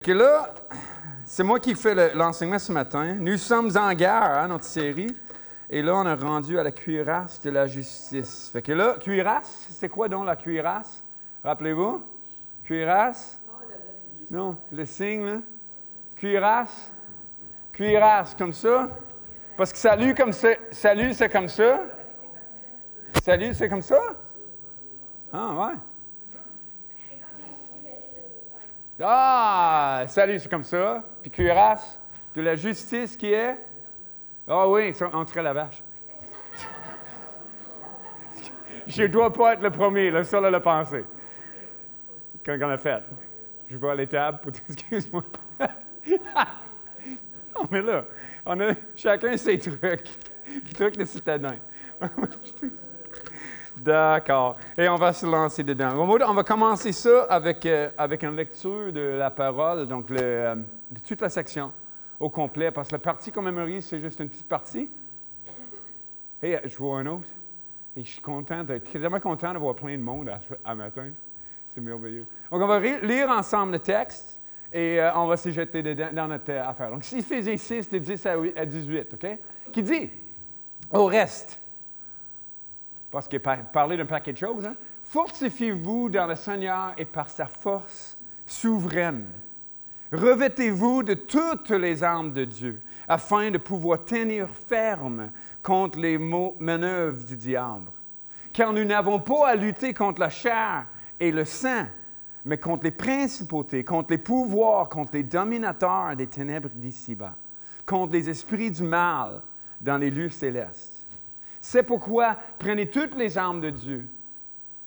Que là, c'est moi qui fais l'enseignement ce matin. Nous sommes en guerre, notre série. Et là, on est rendu à la cuirasse de la justice. Fait que là, cuirasse, c'est quoi donc la cuirasse? Rappelez-vous? Cuirasse? Non, le signe, là. Cuirasse? Cuirasse, comme ça? Parce que salut, c'est comme ça? Salut, c'est comme ça? Ah, ouais. Ah, salut, c'est comme ça. Puis cuirasse de la justice qui est? Ah oui, entre la vache. Je ne dois pas être le premier, le seul à le penser. Quand on a fait. Je vais à l'étable pour excuse-moi. Non, mais là, on a chacun ses trucs. Trucs de citadin. D'accord. Et on va se lancer dedans. On va commencer ça avec une lecture de la parole, donc de toute la section au complet, parce que la partie qu'on mémorise, c'est juste une petite partie. Et je vois un autre. Et je suis tellement content de voir plein de monde à matin. C'est merveilleux. Donc, on va lire ensemble le texte et on va se jeter dedans dans notre affaire. Donc, c'est Éphésiens 6, de 10 à 18, OK? Qui dit, au reste, parce qu'il parler d'un paquet de choses, hein? Fortifiez-vous dans le Seigneur et par sa force souveraine. Revêtez-vous de toutes les armes de Dieu, afin de pouvoir tenir ferme contre les manœuvres du diable. Car nous n'avons pas à lutter contre la chair et le sang, mais contre les principautés, contre les pouvoirs, contre les dominateurs des ténèbres d'ici-bas, contre les esprits du mal dans les lieux célestes. C'est pourquoi prenez toutes les armes de Dieu,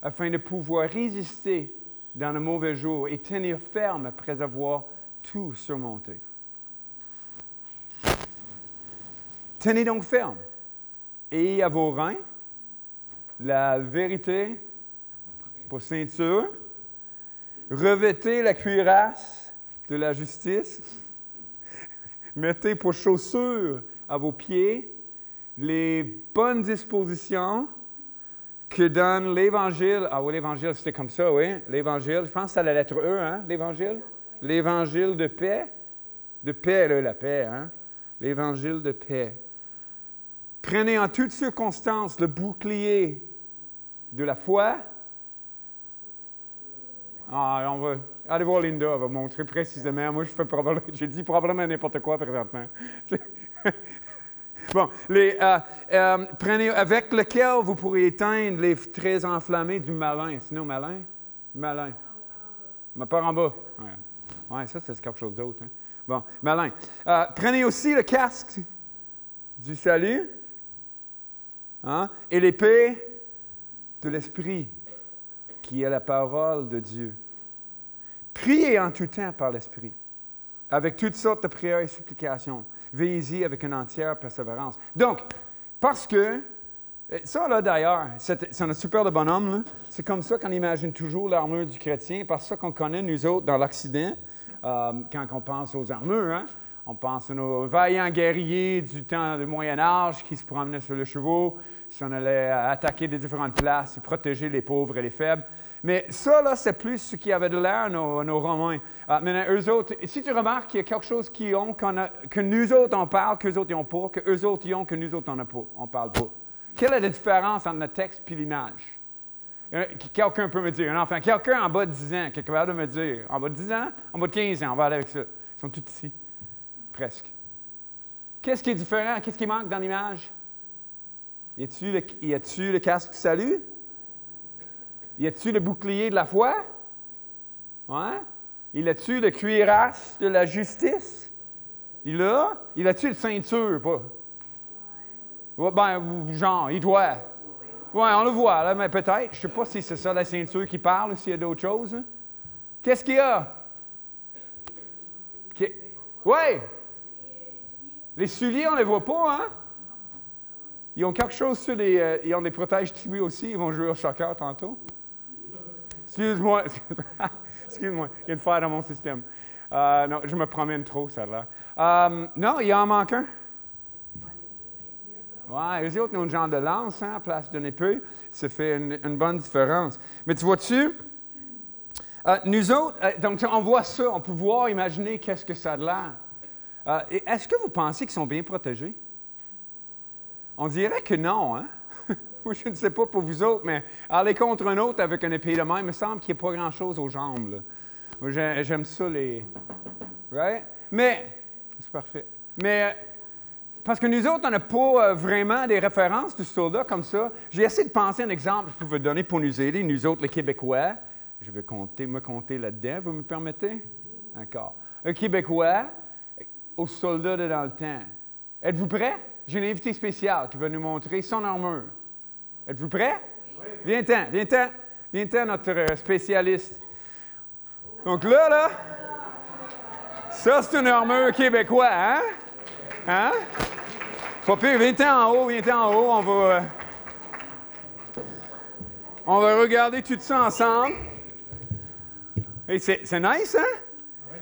afin de pouvoir résister dans le mauvais jour et tenir ferme après avoir tout surmonté. Tenez donc ferme. Et à vos reins, la vérité pour ceinture, revêtez la cuirasse de la justice, mettez pour chaussures à vos pieds les bonnes dispositions que donne l'Évangile. Ah oui, l'Évangile, c'était comme ça, oui. L'Évangile, je pense que c'est la lettre E, hein, l'Évangile. L'Évangile de paix. De paix, là, la paix, hein. L'Évangile de paix. Prenez en toutes circonstances le bouclier de la foi. Ah, on va aller voir Linda, elle va montrer précisément. Moi, j'ai dit probablement n'importe quoi présentement. Bon, prenez avec lequel vous pourrez éteindre les traits enflammés du malin. Sinon, malin? Malin. Mais pas en bas. Ouais, ça, c'est quelque chose d'autre. Hein? Bon, malin. Prenez aussi le casque du salut, hein? Et l'épée de l'Esprit, qui est la parole de Dieu. Priez en tout temps par l'Esprit, avec toutes sortes de prières et supplications. Veillez-y avec une entière persévérance. Donc, parce que, ça là d'ailleurs, c'est un super de bonhomme, là. C'est comme ça qu'on imagine toujours l'armure du chrétien, parce que qu'on connaît nous autres dans l'Occident, quand on pense aux armures, hein? On pense à nos vaillants guerriers du temps du Moyen Âge qui se promenaient sur les chevaux, si on allait attaquer des différentes places, protéger les pauvres et les faibles. Mais ça, là, c'est plus ce qui avait de l'air nos Romains. Maintenant, eux autres, si tu remarques qu'il y a quelque chose qu'ils ont, que nous autres, on parle, qu'eux autres, ils n'ont pas, qu'eux autres, ils ont, que nous autres, on n'a pas, on ne parle pas. Quelle est la différence entre le texte et l'image? Quelqu'un peut me dire, enfin, quelqu'un en bas de 10 ans, qui est capable de me dire, en bas de 10 ans, en bas de 15 ans, on va aller avec ça. Ils sont tous ici, presque. Qu'est-ce qui est différent? Qu'est-ce qui manque dans l'image? Y a-tu le casque du salut? Y a-tu le bouclier de la foi? Ouais? Y a-tu le cuirasse de la justice? Il a? Y a-tu le ceinture? Pas? Ouais, ben, genre, il doit. Oui, on le voit, là, mais peut-être. Je ne sais pas si c'est ça la ceinture qui parle, s'il y a d'autres choses. Hein? Qu'est-ce qu'il y a? Oui! Les souliers, on ne les voit pas, hein? Ils ont quelque chose sur les... ils ont des protèges-tibies aussi. Ils vont jouer au soccer tantôt. Excuse-moi. Excuse-moi. Il y a une faille dans mon système. Non, je me promène trop, ça là. Non, il en manque un. Oui, eux autres, ils ont un genre de lance, hein, à place d'une épée. Ça fait une bonne différence. Mais tu vois-tu, Nous autres, donc on voit ça, on peut voir, imaginer qu'est-ce que ça a l'air. Est-ce que vous pensez qu'ils sont bien protégés? On dirait que non, hein? Moi, je ne sais pas pour vous autres, mais aller contre un autre avec une épée de main, il me semble qu'il n'y a pas grand-chose aux jambes. Là. Moi, j'aime ça, les... Right? Mais, c'est parfait. Mais, parce que nous autres, on n'a pas vraiment des références du soldat comme ça. J'ai essayé de penser à un exemple que je pouvais donner pour nous aider, nous autres, les Québécois. Je vais me compter là-dedans, vous me permettez? D'accord. Un Québécois aux soldats de dans le temps. Êtes-vous prêts? J'ai un invité spécial qui va nous montrer son armure. Êtes-vous prêts? Oui. Viens-t'en, notre spécialiste. Donc là, ça c'est une armure québécoise, hein? Hein? Pas pire, viens-t'en en haut, on va regarder tout ça ensemble. Et c'est nice, hein? Oui.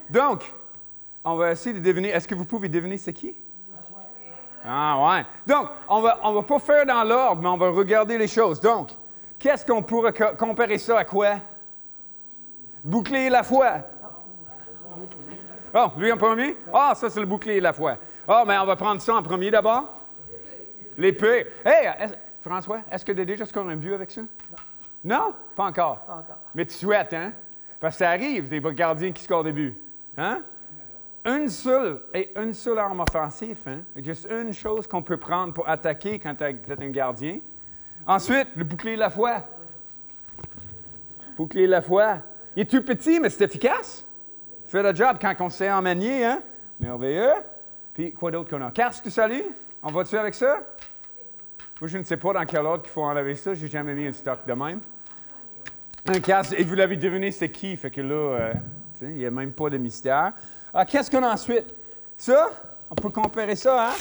Donc, on va essayer de deviner. Est-ce que vous pouvez deviner c'est qui? Ah ouais. Donc, on va pas faire dans l'ordre, mais on va regarder les choses. Donc, qu'est-ce qu'on pourrait comparer ça à quoi? Bouclier la foi. Oh, lui en premier? Ah, ça c'est le bouclier la foi. Ah, mais on va prendre ça en premier d'abord. L'épée. Hey, François, est-ce que tu as déjà scoré un but avec ça? Non. Pas encore? Pas encore. Mais tu souhaites, hein? Parce que ça arrive, des gardiens qui scorent des buts. Hein? Une seule arme offensive, hein? Juste une chose qu'on peut prendre pour attaquer quand tu es un gardien. Ensuite, le bouclier de la foi. Bouclier de la foi. Il est tout petit, mais c'est efficace. Il fait le job quand on sait en manier, hein? Merveilleux. Puis, quoi d'autre qu'on a? Casque du salut? On va dessus avec ça? Moi, je ne sais pas dans quel ordre qu'il faut enlever ça. Je n'ai jamais mis un stock de même. Un casque, et vous l'avez deviné, c'est qui? Fait que là, il n'y a même pas de mystère. Qu'est-ce qu'on a ensuite? Ça, on peut comparer ça, hein?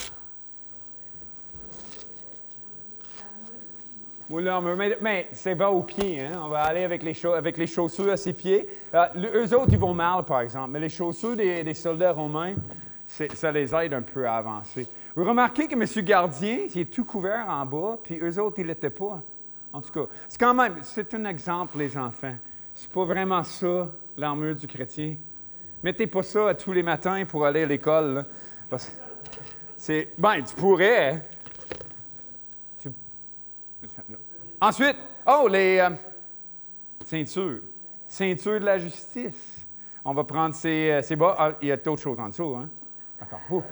Oui, l'armure, mais c'est bas aux pieds, hein? On va aller avec les chaussures à ses pieds. Eux autres, ils vont mal, par exemple, mais les chaussures des soldats romains, ça les aide un peu à avancer. Vous remarquez que M. Gardien, il est tout couvert en bas, puis eux autres, ils ne l'étaient pas. En tout cas, c'est un exemple, les enfants. C'est pas vraiment ça, l'armure du chrétien. Mettez pas ça tous les matins pour aller à l'école. Là, parce que tu pourrais. Hein? Ensuite, les ceintures. Ceinture de la justice. On va prendre ces bas. Ah, il y a d'autres choses en dessous, hein? D'accord.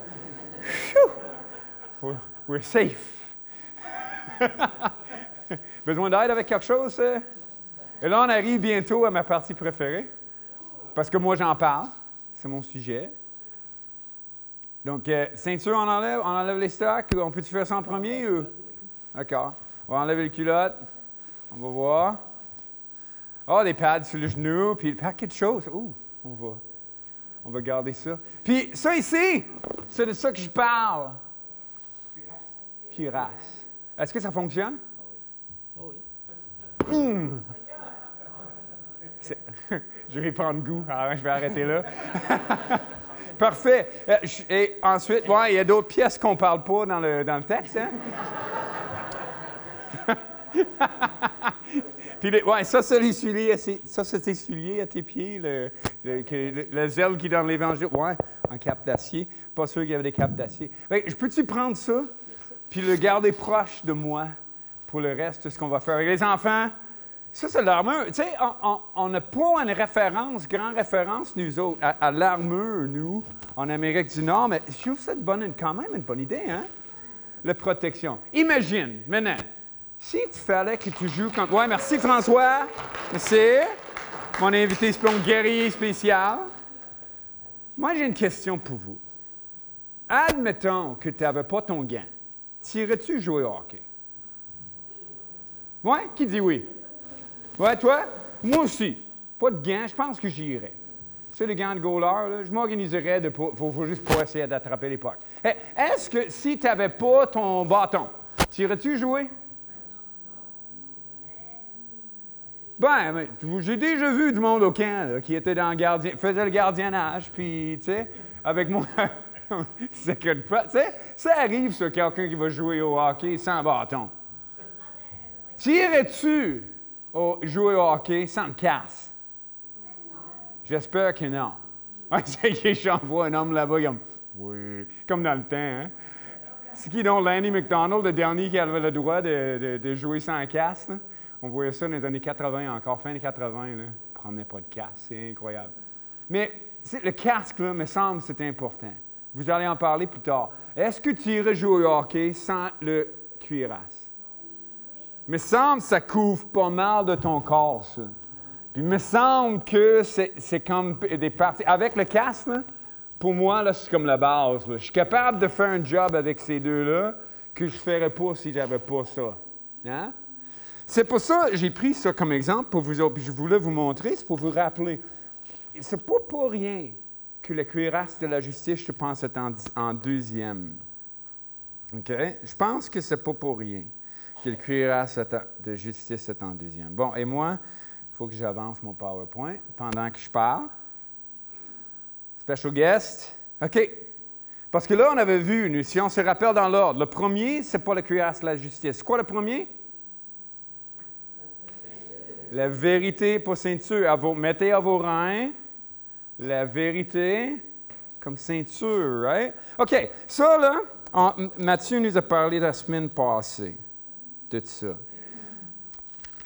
We're safe. Besoin d'aide avec quelque chose? Et là, on arrive bientôt à ma partie préférée. Parce que moi, j'en parle. C'est mon sujet. Donc, ceinture, on enlève les stocks. On peut-tu faire ça en premier? Ou? D'accord. On va enlever les culottes. On va voir. Ah, des pads sur le genou, puis un paquet de choses. On va garder ça. Puis ça ici, c'est de ça que je parle. Cuirasse. Est-ce que ça fonctionne? Oh oui. Je vais prendre goût. Alors, je vais arrêter là. Parfait. Et ensuite, il y a d'autres pièces qu'on ne parle pas dans le texte. Hein? Puis, ça, c'est l'essulier. Ça, c'est l'essulier à tes pieds, le zèle qui donne l'Évangile. Oui, en cape d'acier. Pas sûr qu'il y avait des capes d'acier. Je peux-tu prendre ça, puis le garder proche de moi pour le reste de ce qu'on va faire avec les enfants? Ça, c'est l'armure. Tu sais, on n'a pas une grande référence, nous autres, à l'armure, nous, en Amérique du Nord, mais je trouve ça quand même une bonne idée, hein? La protection. Imagine, maintenant, si tu fallait que tu joues contre... Oui, merci François. Merci. Mon invité guerrier spécial. Moi, j'ai une question pour vous. Admettons que tu n'avais pas ton gant. T'irais-tu jouer au hockey? Oui? Qui dit oui? Ouais, toi? Moi aussi. Pas de gants, je pense que j'irais. C'est les gants de goaler, là, je m'organiserais de pas. Faut juste pas essayer d'attraper les pucks. Est-ce que si tu n'avais pas ton bâton, t'irais-tu jouer? Ben, j'ai déjà vu du monde au camp là, qui était dans faisait le gardiennage, puis, tu sais, avec moi. C'est que, tu sais, ça arrive, ça, quelqu'un qui va jouer au hockey sans bâton. T'irais-tu jouer au hockey sans le casse? J'espère que non. C'est que j'envoie un homme là-bas, comme, oui, comme dans le temps, hein? C'est qui donc Lanny McDonald, le dernier qui avait le droit de jouer sans casque? Là? On voyait ça dans les années 80, encore fin des 80, là. Il ne prenait pas de casque, c'est incroyable. Mais le casque, là, me semble, c'est important. Vous allez en parler plus tard. Est-ce que tu irais jouer au hockey sans le cuirasse? Me semble que ça couvre pas mal de ton corps, ça. Puis il me semble que c'est comme des parties. Avec le casque, là, pour moi, là, c'est comme la base. Là. Je suis capable de faire un job avec ces deux-là que je ne ferais pas si je n'avais pas ça. Hein? C'est pour ça que j'ai pris ça comme exemple pour vous autres. Puis je voulais vous montrer, c'est pour vous rappeler. C'est pas pour rien que la cuirasse de la justice, je pense, est en deuxième. OK? Je pense que c'est pas pour rien que le cuirasse de justice est en deuxième. Bon, et moi, il faut que j'avance mon PowerPoint pendant que je parle. Special guest. OK. Parce que là, on avait vu, si on se rappelle dans l'ordre, le premier, c'est pas la cuirasse de la justice. C'est quoi le premier? La vérité pour ceinture. Mettez à vos reins la vérité comme ceinture, right? OK. Ça, là, Mathieu nous a parlé la semaine passée de ça.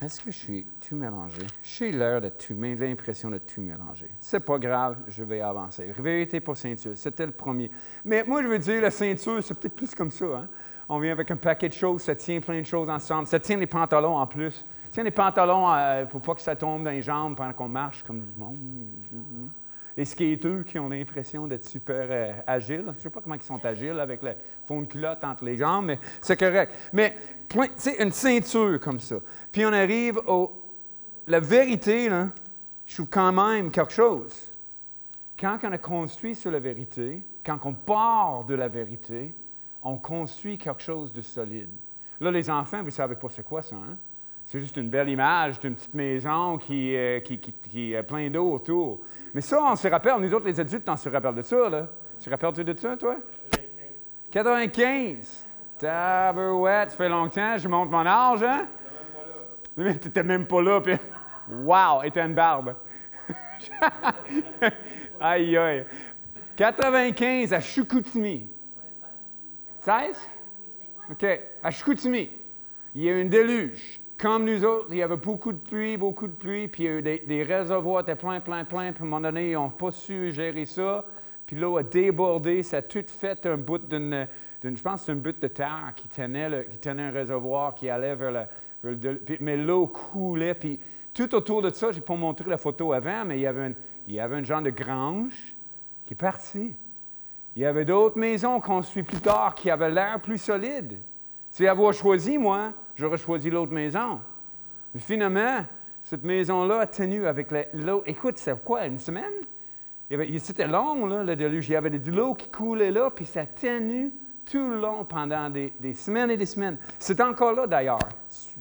Est-ce que je suis tout mélangé? J'ai l'impression de tout mélanger. C'est pas grave, je vais avancer. Vérité pour ceinture, c'était le premier. Mais moi, je veux dire, la ceinture, c'est peut-être plus comme ça. Hein? On vient avec un paquet de choses, ça tient plein de choses ensemble. Ça tient les pantalons en plus. Ça tient les pantalons pour pas que ça tombe dans les jambes pendant qu'on marche comme du monde. Les skateurs qui ont l'impression d'être super agiles. Je ne sais pas comment ils sont agiles avec le fond de culotte entre les jambes, mais c'est correct. Mais c'est une ceinture comme ça. Puis on arrive la vérité, là, je trouve quand même quelque chose. Quand on a construit sur la vérité, quand on part de la vérité, on construit quelque chose de solide. Là, les enfants, vous ne savez pas c'est quoi ça, hein? C'est juste une belle image d'une petite maison qui a plein d'eau autour. Mais ça, on se rappelle, nous autres, les adultes, on se rappelle de ça, là. Tu te rappelles-tu de ça, toi? 95. Tabarouette, ça fait longtemps, je monte mon âge, hein? Tu n'étais même pas là, puis... Wow, et t'as une barbe. Aïe, aïe. 95 à Chicoutimi. 16? OK. À Chicoutimi, il y a eu un déluge. Comme nous autres, il y avait beaucoup de pluie, puis il y a eu des réservoirs étaient plein, puis à un moment donné, ils n'ont pas su gérer ça, puis l'eau a débordé, ça a tout fait un bout je pense que c'est un bout de terre qui tenait un réservoir qui allait vers le mais l'eau coulait, puis tout autour de ça, je n'ai pas montré la photo avant, mais il y avait un genre de grange qui est parti. Il y avait d'autres maisons construites plus tard qui avaient l'air plus solides. Si j'avais choisi, moi, j'aurais choisi l'autre maison. Mais finalement, cette maison-là a tenu avec l'eau. Écoute, c'est quoi, une semaine? C'était long, là, le déluge. Il y avait de l'eau qui coulait là, puis ça a tenu tout le long pendant des semaines et des semaines. C'est encore là, d'ailleurs.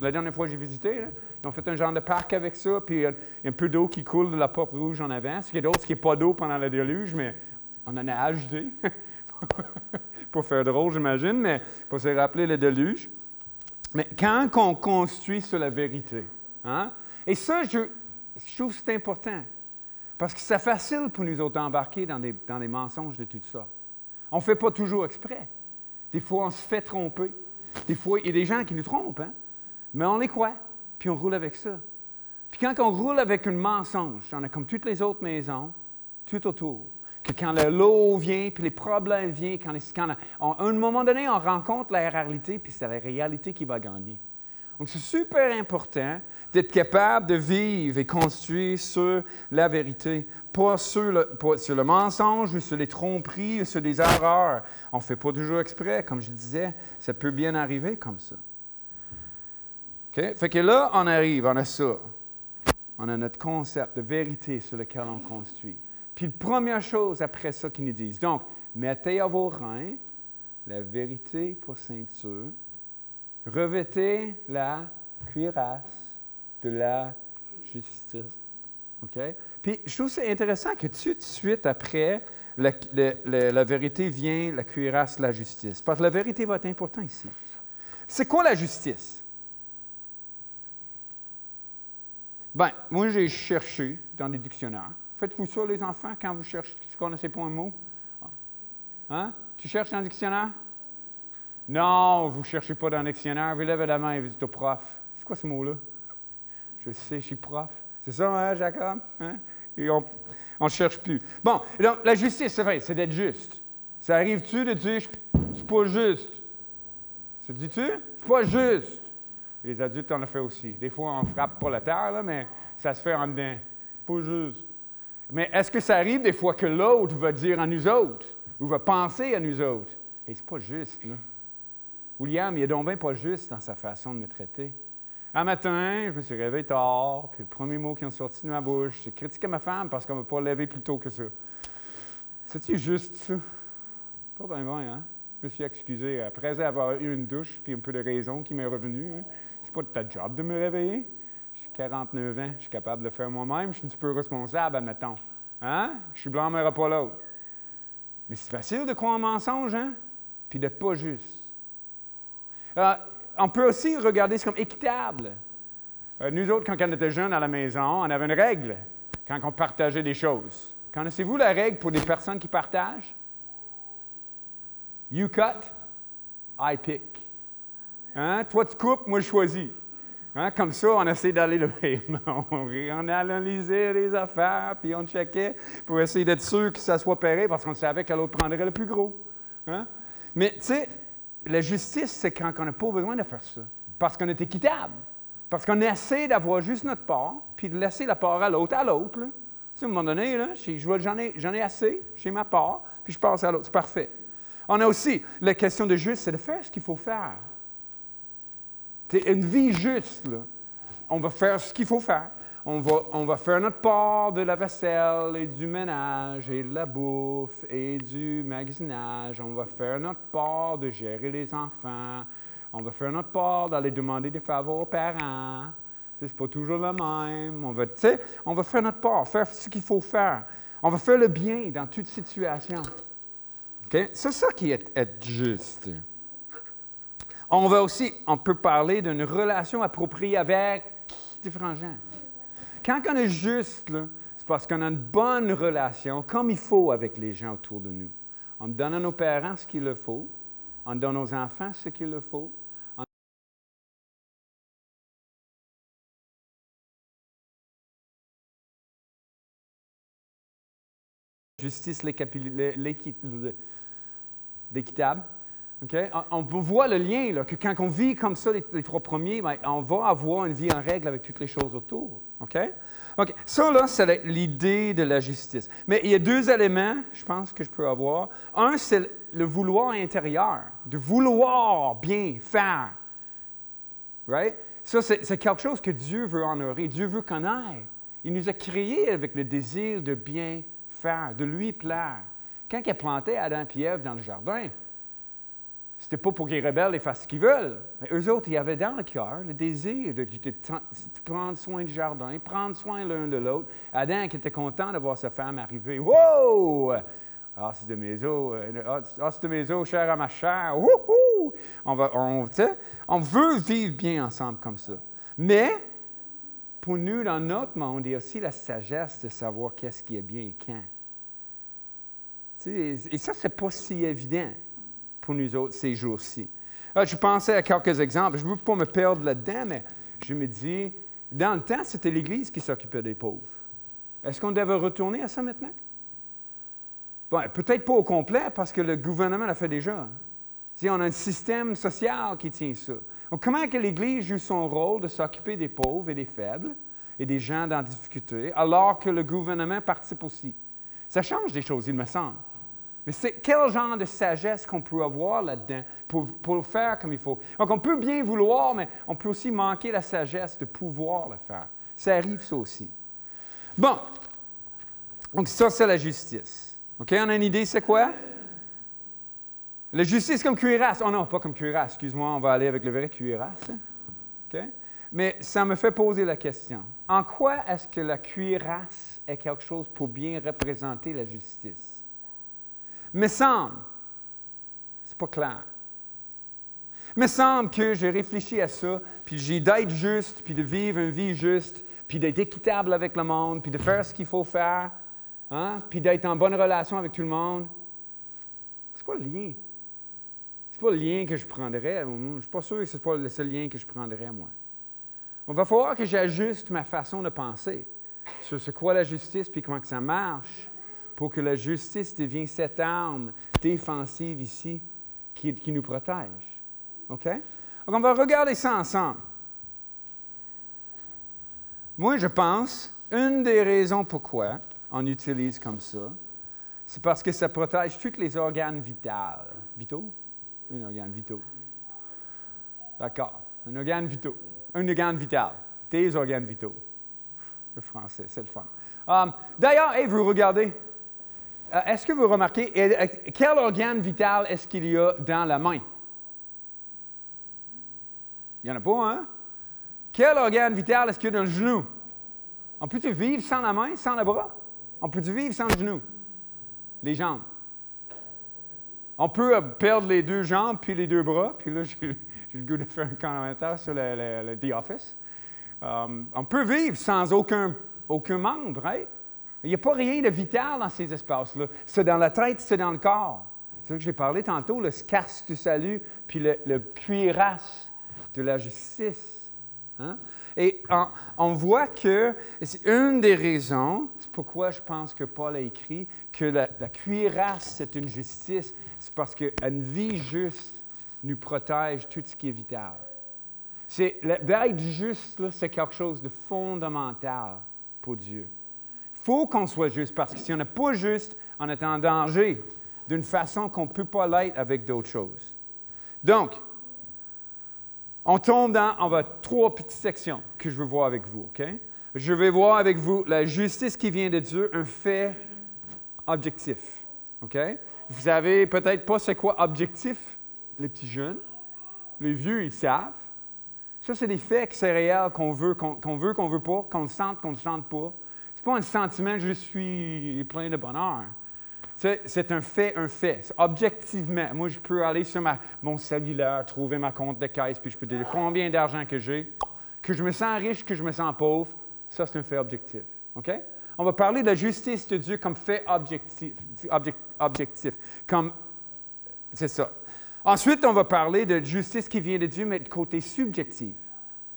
La dernière fois que j'ai visité, là, ils ont fait un genre de parc avec ça, puis il y a un peu d'eau qui coule de la porte rouge en avant. Ce qui est d'autre, ce qui n'est pas d'eau pendant le déluge, mais on en a ajouté. Pour faire drôle, j'imagine, mais pour se rappeler le déluge. Mais quand on construit sur la vérité, hein? Et ça, je trouve que c'est important, parce que c'est facile pour nous autres d'embarquer dans des mensonges de toutes sortes. On ne fait pas toujours exprès. Des fois, on se fait tromper. Des fois, il y a des gens qui nous trompent, hein? Mais on les croit, puis on roule avec ça. Puis quand on roule avec un mensonge, on a comme toutes les autres maisons, tout autour. Que quand l'eau vient, puis les problèmes viennent, à un moment donné, on rencontre la réalité, puis c'est la réalité qui va gagner. Donc, c'est super important d'être capable de vivre et construire sur la vérité, pas sur le mensonge, ou sur les tromperies, ou sur les erreurs. On ne fait pas toujours exprès, comme je disais, ça peut bien arriver comme ça. OK? Fait que là, on arrive, on a ça. On a notre concept de vérité sur lequel on construit. Puis la première chose après ça qu'ils nous disent, donc, mettez à vos reins la vérité pour ceinture, revêtez la cuirasse de la justice. OK? Puis je trouve ça intéressant que tout de suite après, la vérité vient la cuirasse de la justice. Parce que la vérité va être importante ici. C'est quoi la justice? Bien, moi j'ai cherché dans les dictionnaires. Faites-vous ça, les enfants, quand vous cherchez, vous ne connaissez pas un mot? Hein? Tu cherches dans le dictionnaire? Non, vous ne cherchez pas dans le dictionnaire. Vous levez la main et vous dites au prof. C'est quoi ce mot-là? Je sais, je suis prof. C'est ça, hein, Jacob? Hein? Et on ne cherche plus. Bon, donc, la justice, c'est vrai, c'est d'être juste. Ça arrive-tu de dire, c'est pas juste? Ça dis-tu? C'est pas juste. Les adultes en ont fait aussi. Des fois, on frappe pas la terre, là, mais ça se fait en dedans. Pas juste. Mais est-ce que ça arrive des fois que l'autre va dire à nous autres, ou va penser à nous autres? Et c'est pas juste, là. William, il est donc bien pas juste dans sa façon de me traiter. Un matin, je me suis réveillé tard, puis le premier mot qui est sorti de ma bouche, c'est critiquer ma femme parce qu'on ne m'a pas levé plus tôt que ça. C'est-tu juste ça? Pas bien, hein? Je me suis excusé après avoir eu une douche puis un peu de raison qui m'est revenue. Hein? C'est pas de ta job de me réveiller. J'ai 49 ans, je suis capable de le faire moi-même, je suis un petit peu responsable, admettons. Hein? Je blâmerai pas l'autre. Mais c'est facile de croire en mensonge, hein? Puis d'être pas juste. On peut aussi regarder ça comme équitable. Nous autres, quand on était jeunes à la maison, on avait une règle quand on partageait des choses. Connaissez-vous la règle pour des personnes qui partagent? You cut, I pick. Hein? Toi, tu coupes, moi, je choisis. Hein? Comme ça, on essaie d'aller le même. On analysait les affaires, puis on checkait pour essayer d'être sûr que ça soit pareil, parce qu'on savait que l'autre prendrait le plus gros. Hein? Mais, tu sais, la justice, c'est quand on n'a pas besoin de faire ça. Parce qu'on est équitable. Parce qu'on essaie d'avoir juste notre part, puis de laisser la part à l'autre. Là. Tu sais, à un moment donné, là, j'en ai assez, j'ai ma part, puis je passe à l'autre. C'est parfait. On a aussi la question de juste, c'est de faire ce qu'il faut faire. C'est une vie juste, là. On va faire ce qu'il faut faire. On va faire notre part de la vaisselle et du ménage et de la bouffe et du magasinage. On va faire notre part de gérer les enfants. On va faire notre part d'aller demander des faveurs aux parents. C'est pas toujours le même. On va faire notre part, faire ce qu'il faut faire. On va faire le bien dans toute situation. Okay? C'est ça qui est être juste. On peut parler d'une relation appropriée avec différents gens. Quand on est juste, là, c'est parce qu'on a une bonne relation, comme il faut, avec les gens autour de nous. On donne à nos parents ce qu'il leur faut. On donne aux enfants ce qu'il leur faut. Justice l'équitable. Okay? On voit le lien, là, que quand on vit comme ça, les trois premiers, bien, on va avoir une vie en règle avec toutes les choses autour. OK? Ça, là, c'est l'idée de la justice. Mais il y a deux éléments, je pense, que je peux avoir. Un, c'est le vouloir intérieur, de vouloir bien faire. Right? Ça, c'est quelque chose que Dieu veut honorer. Dieu veut qu'on aille. Il nous a créés avec le désir de bien faire, de lui plaire. Quand il a planté Adam et Ève dans le jardin, c'était pas pour qu'ils rebellent et fassent ce qu'ils veulent. Mais eux autres, ils avaient dans le cœur le désir de prendre soin du jardin, prendre soin l'un de l'autre. Adam qui était content de voir sa femme arriver. Wow! Ah, c'est de mes os, chair à ma chair. Wouhou! On veut vivre bien ensemble comme ça. Mais, pour nous, dans notre monde, il y a aussi la sagesse de savoir qu'est-ce qui est bien et quand. Et ça, c'est pas si évident pour nous autres ces jours-ci. Je pensais à quelques exemples. Je ne veux pas me perdre là-dedans, mais je me dis, dans le temps, c'était l'Église qui s'occupait des pauvres. Est-ce qu'on devait retourner à ça maintenant? Bon, peut-être pas au complet, parce que le gouvernement l'a fait déjà. On a un système social qui tient ça. Donc, comment que l'Église joue son rôle de s'occuper des pauvres et des faibles et des gens dans la difficulté, alors que le gouvernement participe aussi? Ça change des choses, il me semble. Mais c'est quel genre de sagesse qu'on peut avoir là-dedans pour le faire comme il faut? Donc, on peut bien vouloir, mais on peut aussi manquer la sagesse de pouvoir le faire. Ça arrive, ça aussi. Bon. Donc, ça, c'est la justice. OK? On a une idée, c'est quoi? La justice comme cuirasse. Oh non, pas comme cuirasse. Excuse-moi, on va aller avec le vrai cuirasse. Hein? OK? Mais ça me fait poser la question. En quoi est-ce que la cuirasse est quelque chose pour bien représenter la justice? Me semble, c'est pas clair. Me semble que j'ai réfléchi à ça, puis j'ai d'être juste, puis de vivre une vie juste, puis d'être équitable avec le monde, puis de faire ce qu'il faut faire. hein? Puis d'être en bonne relation avec tout le monde. C'est quoi le lien? C'est pas le lien que je prendrais. Je ne suis pas sûr que c'est pas le seul lien que je prendrais, moi. Il va falloir que j'ajuste ma façon de penser sur c'est quoi la justice puis comment que ça marche pour que la justice devienne cette arme défensive ici qui nous protège. OK? Donc, on va regarder ça ensemble. Moi, je pense, une des raisons pourquoi on utilise comme ça, c'est parce que ça protège tous les organes vitaux. Vitaux? Un organe vitaux. D'accord. Un organe vitaux. Un organe vital. Des organes vitaux. Le français, c'est le fun. D'ailleurs, vous regardez. Est-ce que vous remarquez, quel organe vital est-ce qu'il y a dans la main? Il n'y en a pas, hein? Quel organe vital est-ce qu'il y a dans le genou? On peut-tu vivre sans la main, sans le bras? On peut-tu vivre sans le genou? Les jambes. On peut perdre les 2 jambes puis les 2 bras, puis là, j'ai le goût de faire un commentaire sur le The Office. On peut vivre sans aucun membre, right? Il n'y a pas rien de vital dans ces espaces-là. C'est dans la tête, c'est dans le corps. C'est ça que j'ai parlé tantôt, le scarce du salut, puis le cuirasse de la justice. Hein? Et on voit que c'est une des raisons, c'est pourquoi je pense que Paul a écrit que la cuirasse, c'est une justice, c'est parce qu'une vie juste nous protège tout ce qui est vital. D'être juste, là, c'est quelque chose de fondamental pour Dieu. Il faut qu'on soit juste, parce que si on n'est pas juste, on est en danger d'une façon qu'on ne peut pas l'être avec d'autres choses. Donc, on tombe on va 3 petites sections que je veux voir avec vous, OK? Je vais voir avec vous la justice qui vient de Dieu, un fait objectif, OK? Vous savez peut-être pas c'est quoi objectif, les petits jeunes. Les vieux, ils savent. Ça, c'est des faits que c'est réel, qu'on veut, qu'on veut pas, qu'on le sente, qu'on ne le sente pas. C'est pas un sentiment « je suis plein de bonheur ». C'est un fait, Objectivement, moi, je peux aller sur mon cellulaire, trouver ma compte de caisse, puis je peux dire combien d'argent que j'ai, que je me sens riche, que je me sens pauvre. Ça, c'est un fait objectif. OK? On va parler de la justice de Dieu comme fait objectif. C'est ça. Ensuite, on va parler de justice qui vient de Dieu, mais de côté subjectif.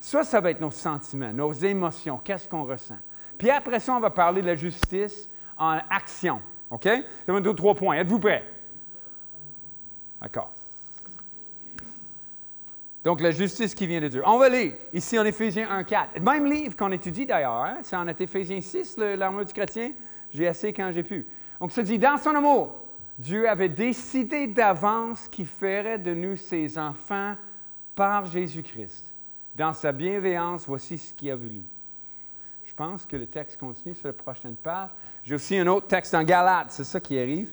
Ça va être nos sentiments, nos émotions, qu'est-ce qu'on ressent. Puis après ça, on va parler de la justice en action. OK? Je vais vous donner 3 points. Êtes-vous prêts? D'accord. Donc, la justice qui vient de Dieu. On va lire ici en Éphésiens 1:4. Même livre qu'on étudie d'ailleurs, hein? C'est en Éphésiens 6, l'armure du chrétien. J'ai assez quand j'ai pu. Donc, ça dit, dans son amour, Dieu avait décidé d'avance qu'il ferait de nous ses enfants par Jésus-Christ. Dans sa bienveillance, voici ce qu'il a voulu. Je pense que le texte continue sur la prochaine page. J'ai aussi un autre texte en Galates, c'est ça qui arrive.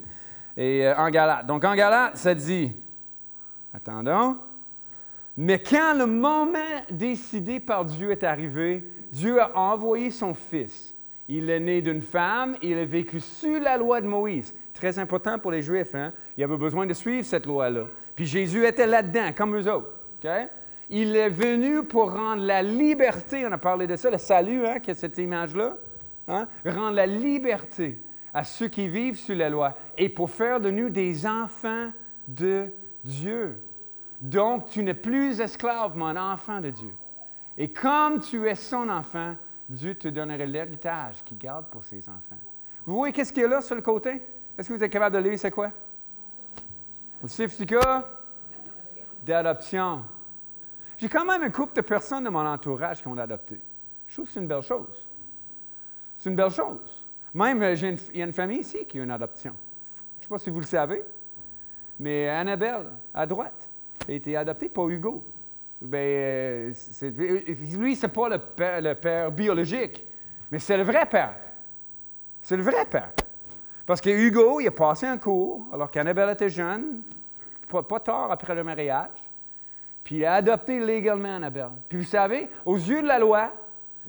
Et en Galates. Donc, en Galates, ça dit, attendons, mais quand le moment décidé par Dieu est arrivé, Dieu a envoyé son Fils. Il est né d'une femme, il a vécu sous la loi de Moïse. Très important pour les Juifs, hein? Il avait besoin de suivre cette loi-là. Puis Jésus était là-dedans, comme eux autres. Okay? Il est venu pour rendre la liberté, on a parlé de ça, le salut, hein, que cette image-là, hein? Rendre la liberté à ceux qui vivent sous la loi et pour faire de nous des enfants de Dieu. Donc, tu n'es plus esclave, mon enfant de Dieu. Et comme tu es son enfant, Dieu te donnerait l'héritage qu'il garde pour ses enfants. Vous voyez qu'est-ce qu'il y a là sur le côté? Est-ce que vous êtes capable de lire, c'est quoi? Le certificat d'adoption. J'ai quand même un couple de personnes de mon entourage qui ont adopté. Je trouve que c'est une belle chose. C'est une belle chose. Même, il y a une famille ici qui a une adoption. Je ne sais pas si vous le savez, mais Annabelle, à droite, a été adoptée par Hugo. Bien, lui, ce n'est pas le père biologique, mais c'est le vrai père. C'est le vrai père. Parce que Hugo, il a passé un cours, alors qu'Annabelle était jeune, pas tard après le mariage, puis il a adopté légalement Annabelle. Puis vous savez, aux yeux de la loi,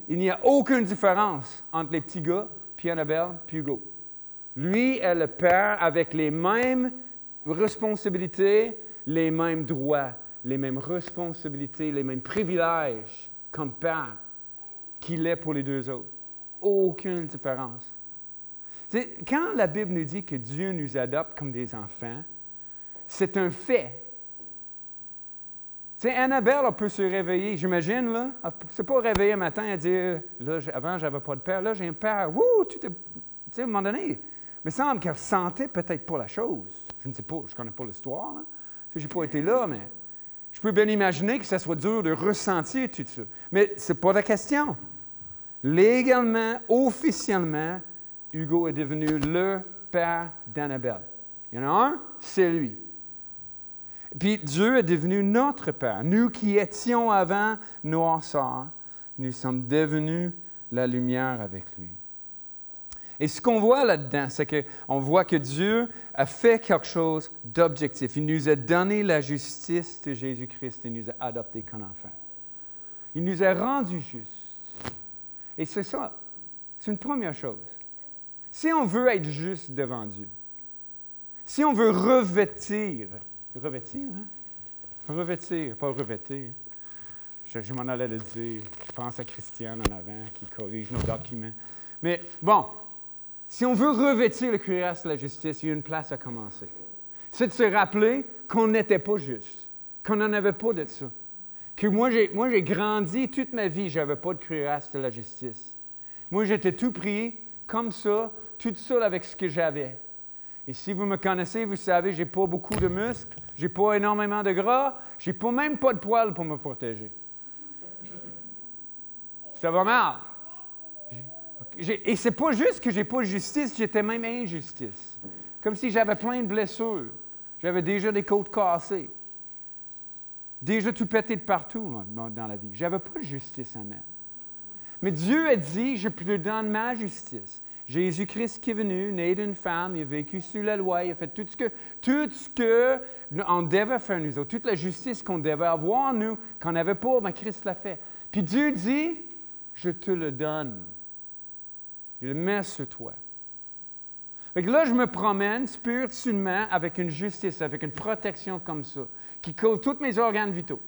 il n'y a aucune différence entre les petits gars, puis Annabelle, puis Hugo. Lui est le père avec les mêmes responsabilités, les mêmes droits, les mêmes responsabilités, les mêmes privilèges comme père qu'il est pour les deux autres. Aucune différence. Quand la Bible nous dit que Dieu nous adopte comme des enfants, c'est un fait. Annabelle, elle peut se réveiller, j'imagine, là. Elle ne s'est pas réveiller un matin et dire, là, avant, je n'avais pas de père, là, j'ai un père. Wouh! À un moment donné, il me semble qu'elle sentait peut-être pas la chose. Je ne sais pas, je ne connais pas l'histoire, là. Je n'ai pas été là, mais je peux bien imaginer que ça soit dur de ressentir tout ça. Mais ce n'est pas la question. Légalement, officiellement, Hugo est devenu le père d'Annabelle. Il y en a un, c'est lui. Puis Dieu est devenu notre père. Nous qui étions avant noirceur, nous sommes devenus la lumière avec lui. Et ce qu'on voit là-dedans, c'est qu'on voit que Dieu a fait quelque chose d'objectif. Il nous a donné la justice de Jésus-Christ et nous a adoptés comme enfants. Il nous a rendus justes. Et c'est ça. C'est une première chose. Si on veut être juste devant Dieu, si on veut revêtir, hein? Revêtir, pas revêtir. Je m'en allais le dire. Je pense à Christiane en avant qui corrige nos documents. Mais bon, si on veut revêtir le cuirasse de la justice, il y a une place à commencer. C'est de se rappeler qu'on n'était pas juste, qu'on n'en avait pas de ça. Que moi, j'ai grandi toute ma vie, je n'avais pas de cuirasse de la justice. Moi, j'étais tout pris, comme ça, tout seul avec ce que j'avais. Et si vous me connaissez, vous savez, je n'ai pas beaucoup de muscles, je n'ai pas énormément de gras, je n'ai même pas de poils pour me protéger. Ça va mal. Et c'est pas juste que j'ai pas de justice, j'étais même injustice. Comme si j'avais plein de blessures. J'avais déjà des côtes cassées. Déjà tout pété de partout dans la vie. J'avais pas de justice à mettre. Mais Dieu a dit, je te donne ma justice. Jésus-Christ qui est venu, né d'une femme, il a vécu sous la loi, il a fait tout ce que on devait faire nous autres, toute la justice qu'on devait avoir nous, qu'on n'avait pas, mais Christ l'a fait. Puis Dieu dit, je te le donne. Il le met sur toi. Fait que là, je me promène spirituellement avec une justice, avec une protection comme ça, qui couvre tous mes organes vitaux.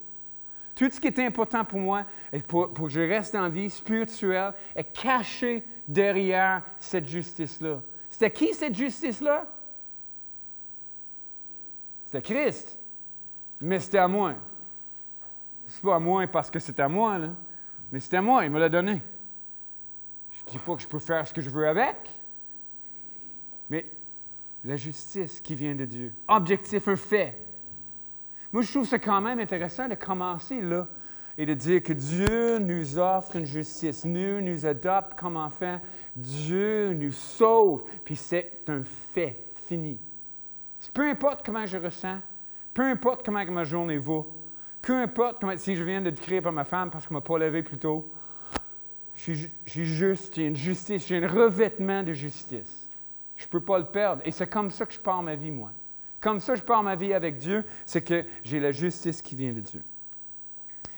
Tout ce qui est important pour moi, et pour que je reste en vie spirituelle, est caché derrière cette justice-là. C'était qui cette justice-là? C'était Christ. Mais c'était à moi. C'est pas à moi parce que c'est à moi, là. Mais c'était à moi, il me l'a donné. Je ne dis pas que je peux faire ce que je veux avec, mais la justice qui vient de Dieu. Objectif, un fait. Moi, je trouve ça quand même intéressant de commencer là et de dire que Dieu nous offre une justice. Dieu nous adopte comme enfants. Dieu nous sauve. Puis c'est un fait fini. Peu importe comment je ressens, peu importe comment ma journée va, peu importe si je viens de crier par ma femme parce qu'elle ne m'a pas levé plus tôt, je suis juste, j'ai une justice, j'ai un revêtement de justice. Je ne peux pas le perdre. Et c'est comme ça que je pars ma vie, moi. Comme ça, je pars ma vie avec Dieu, c'est que j'ai la justice qui vient de Dieu.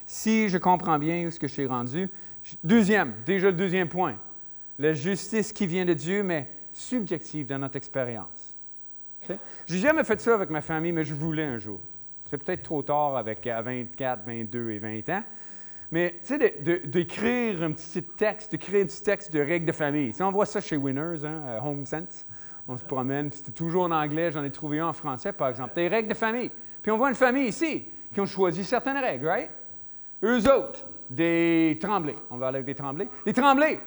Si je comprends bien où ce que je suis rendu, déjà le deuxième point, la justice qui vient de Dieu, mais subjective dans notre expérience. Okay? Je n'ai jamais fait ça avec ma famille, mais je voulais un jour. C'est peut-être trop tard à 24, 22 et 20 ans. Mais tu sais, d'écrire un petit texte, de règles de famille. Tu sais, on voit ça chez Winners, à HomeSense. On se promène, puis c'était toujours en anglais, j'en ai trouvé un en français, par exemple. Des règles de famille. Puis on voit une famille ici qui ont choisi certaines règles, right? Eux autres, des Tremblay. On va aller avec des Tremblay. Des Tremblay!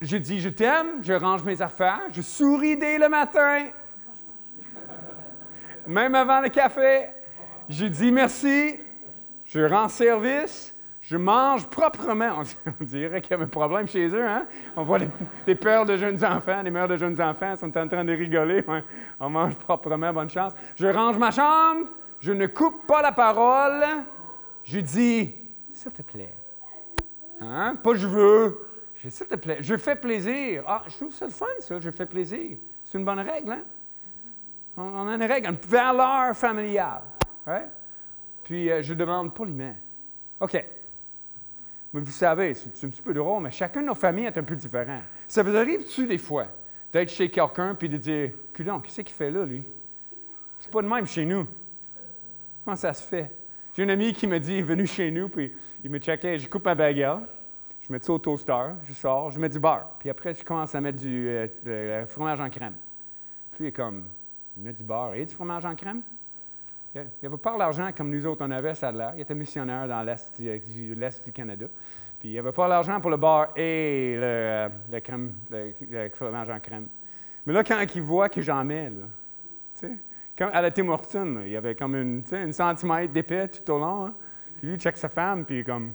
Je dis, je t'aime, je range mes affaires, je souris dès le matin. Même avant le café, je dis merci, je rends service. Je mange proprement. On dirait qu'il y a un problème chez eux, hein? On voit des pères de jeunes enfants, des mères de jeunes enfants sont en train de rigoler. Ouais. On mange proprement, bonne chance. Je range ma chambre, je ne coupe pas la parole. Je dis, s'il te plaît. Hein? Pas je veux. Je dis, s'il te plaît. Je fais plaisir. Ah, je trouve ça le fun, ça. Je fais plaisir. C'est une bonne règle, hein? On a une règle, une valeur familiale. Right? Puis, je demande poliment. OK. Mais vous savez, c'est un petit peu drôle, mais chacun de nos familles est un peu différent. Ça vous arrive-tu des fois d'être chez quelqu'un et de dire « Coudonc, qu'est-ce qu'il fait là, lui? » C'est pas de même chez nous. Comment ça se fait? J'ai un ami qui me dit, il est venu chez nous, puis il me checkait, je coupe ma baguette, Je mets ça au toaster, je sors, je mets du beurre. Puis après, je commence à mettre du fromage en crème. Puis il est comme, il met du beurre et du fromage en crème. Il n'avait pas l'argent comme nous autres on avait, ça a l'air. Il était missionnaire dans l'Est du Canada. Puis il n'avait pas l'argent pour le beurre et le fromage en crème. Mais là, quand il voit que j'en mets, là, tu sais, comme à la Tim Hortons, là, il y avait comme une centimètre d'épais tout au long. Hein. Puis lui, il check sa femme, puis il est comme,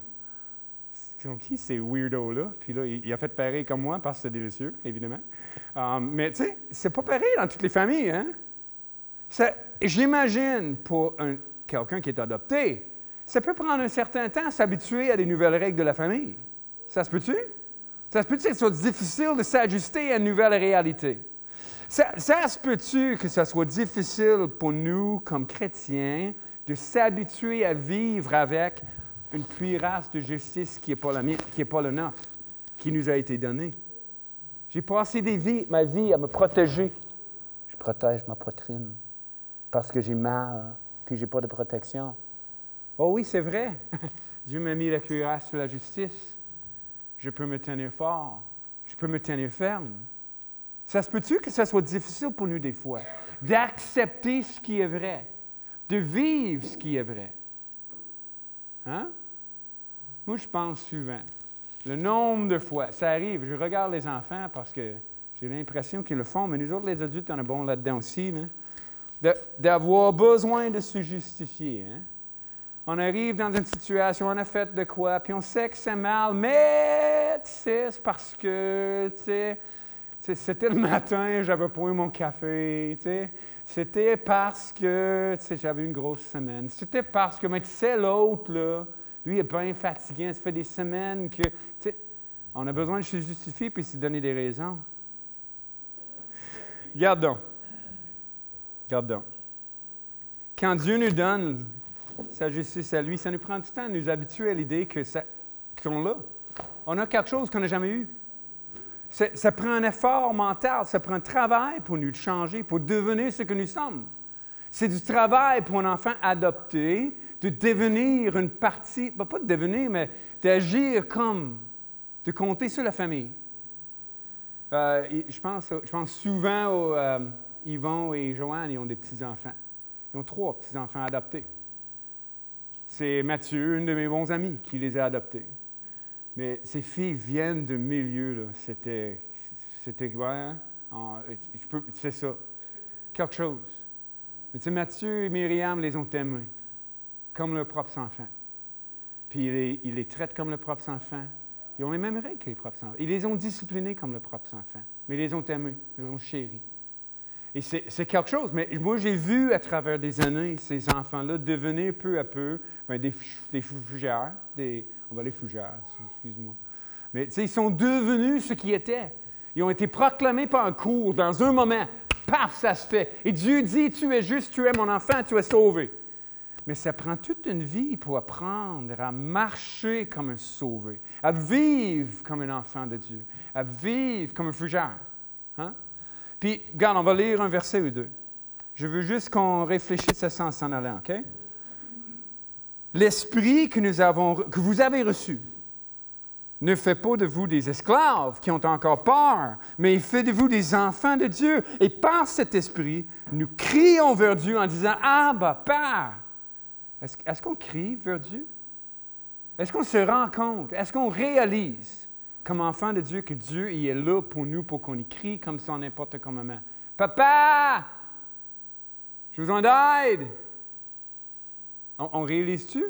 qui ces weirdos-là? Puis là, il a fait pareil comme moi, parce que c'est délicieux, évidemment. Mais tu sais, c'est pas pareil dans toutes les familles, hein? J'imagine pour quelqu'un qui est adopté, ça peut prendre un certain temps à s'habituer à des nouvelles règles de la famille. Ça se peut-tu? Ça se peut-tu que ce soit difficile de s'ajuster à une nouvelle réalité? Ça se peut-tu que ce soit difficile pour nous, comme chrétiens, de s'habituer à vivre avec une cuirasse de justice qui n'est pas la mienne, qui n'est pas le nôtre, qui nous a été donnée? J'ai passé ma vie à me protéger. Je protège ma poitrine parce que j'ai mal, puis je n'ai pas de protection. Oh oui, c'est vrai. Dieu m'a mis la cuirasse de la justice. Je peux me tenir fort. Je peux me tenir ferme. Ça se peut-tu que ça soit difficile pour nous des fois d'accepter ce qui est vrai, de vivre ce qui est vrai? Hein? Moi, je pense souvent, le nombre de fois, ça arrive, je regarde les enfants parce que j'ai l'impression qu'ils le font, mais nous autres, les adultes, on est bons là-dedans aussi, là, d'avoir besoin de se justifier. Hein? On arrive dans une situation, on a fait de quoi, puis on sait que c'est mal, mais tu sais, c'est parce que, tu sais, c'était le matin, j'avais pas eu mon café, tu sais. C'était parce que, tu sais, j'avais une grosse semaine. C'était parce que, mais tu sais, l'autre, là, lui, il est bien fatigué, ça fait des semaines que, tu sais, on a besoin de se justifier puis de se donner des raisons. Regarde donc. Quand Dieu nous donne sa justice à lui, ça nous prend du temps de nous habituer à l'idée qu'on l'a. On a quelque chose qu'on n'a jamais eu. Ça prend un effort mental, ça prend un travail pour nous changer, pour devenir ce que nous sommes. C'est du travail pour un enfant adopté de devenir une partie, pas de devenir, mais d'agir comme, de compter sur la famille. Je pense souvent aux Yvon et Joanne, ils ont des petits-enfants. Ils ont 3 petits-enfants adoptés. C'est Mathieu, une de mes bons amis, qui les a adoptés. Mais ces filles viennent de milieux, là. C'était ouais, hein? C'est ça. Quelque chose. Mais tu sais, Mathieu et Myriam les ont aimés, comme leurs propres enfants. Puis ils les traitent comme leurs propres enfants. Ils ont les mêmes règles que les propres enfants. Ils les ont disciplinés comme leurs propres enfants. Mais ils les ont aimés, ils les ont chéris. Et c'est quelque chose. Mais moi, j'ai vu à travers des années ces enfants-là devenir peu à peu des fougères, on va les fougères, excuse-moi. Mais tu sais, ils sont devenus ce qu'ils étaient. Ils ont été proclamés par un cours dans un moment. Paf, ça se fait. Et Dieu dit, tu es juste, tu es mon enfant, tu es sauvé. Mais ça prend toute une vie pour apprendre à marcher comme un sauvé, à vivre comme un enfant de Dieu, à vivre comme un fougère. Hein? Puis, regarde, on va lire un verset ou deux. Je veux juste qu'on réfléchisse à ça en s'en allant, OK? L'esprit que vous avez reçu ne fait pas de vous des esclaves qui ont encore peur, mais il fait de vous des enfants de Dieu. Et par cet esprit, nous crions vers Dieu en disant « Abba, Père ». Est-ce qu'on crie vers Dieu? Est-ce qu'on se rend compte? Est-ce qu'on réalise, comme enfant de Dieu, que Dieu il est là pour nous, pour qu'on y crie comme ça n'importe quel moment? « Papa! Je vous en d'aide! » On réalise-tu?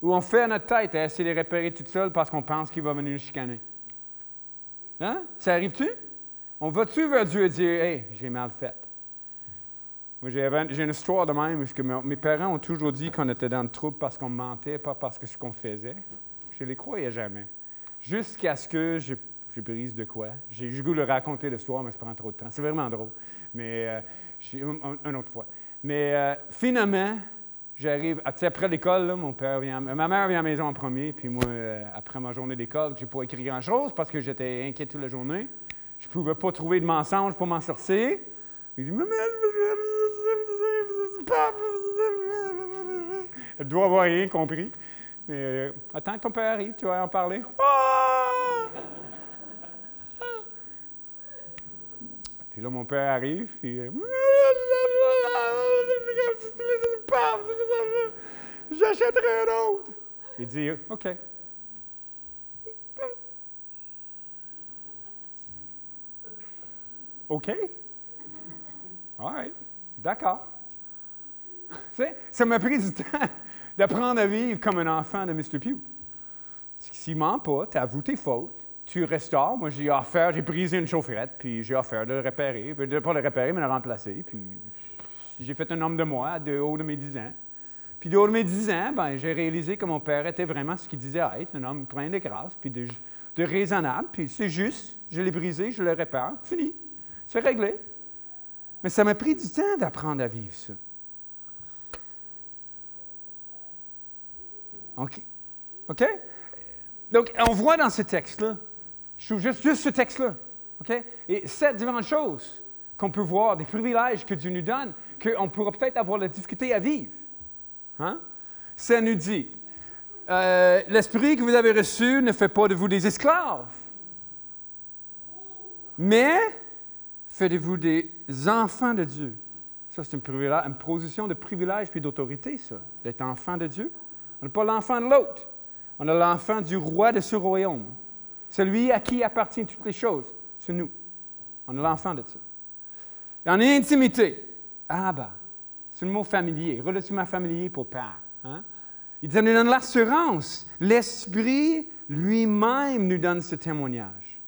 Ou on fait à notre tête à essayer de les repérer toute seule parce qu'on pense qu'il va venir nous chicaner? Hein? Ça arrive-tu? On va-tu vers Dieu et dire « Hey, j'ai mal fait. » Moi, j'ai une histoire de même, parce que mes parents ont toujours dit qu'on était dans le trouble parce qu'on mentait, pas parce que ce qu'on faisait. Je ne les croyais jamais. Jusqu'à ce que je brise de quoi. J'ai le goût de raconter l'histoire, mais ça prend trop de temps. C'est vraiment drôle. Mais une autre fois. Mais finalement, j'arrive, après l'école, là, ma mère vient à la maison en premier, puis moi, après ma journée d'école, je n'ai pas écrit grand-chose parce que j'étais inquiet toute la journée. Je ne pouvais pas trouver de mensonge pour m'en sortir. Il dit, elle doit avoir rien compris. Mais attends que ton père arrive, tu vas en parler. Oh! Puis là, mon père arrive, puis... J'achèterai un autre. Il dit, OK. OK? All right. D'accord. Tu sais, ça m'a pris du temps d'apprendre à vivre comme un enfant de Mr. Pugh. S'il ne ment pas, tu avoues tes fautes, tu restaures. Moi, j'ai brisé une chaufferette, puis j'ai offert de le réparer. Pas de le réparer, mais de le remplacer. Puis j'ai fait un homme de moi de haut de mes 10 ans. Puis de haut de mes 10 ans, ben, j'ai réalisé que mon père était vraiment ce qu'il disait être, un homme plein de grâce, puis de raisonnable. Puis c'est juste, je l'ai brisé, je le répare, fini. C'est réglé. Mais ça m'a pris du temps d'apprendre à vivre ça. OK? Donc, on voit dans ce texte-là, je trouve juste ce texte-là, OK? Et 7 différentes choses qu'on peut voir, des privilèges que Dieu nous donne, qu'on pourra peut-être avoir la difficulté à vivre. Hein? Ça nous dit, l'esprit que vous avez reçu ne fait pas de vous des esclaves, mais faites de vous des enfants de Dieu. Ça, c'est une position de privilège puis d'autorité, ça, d'être enfant de Dieu. On n'a pas l'enfant de l'autre. On a l'enfant du roi de ce royaume. Celui à qui appartiennent toutes les choses. C'est nous. On a l'enfant de ça. Et en intimité, Abba, c'est le mot familier, relativement familier pour père. Hein? Il nous donne l'assurance. L'Esprit lui-même nous donne ce témoignage.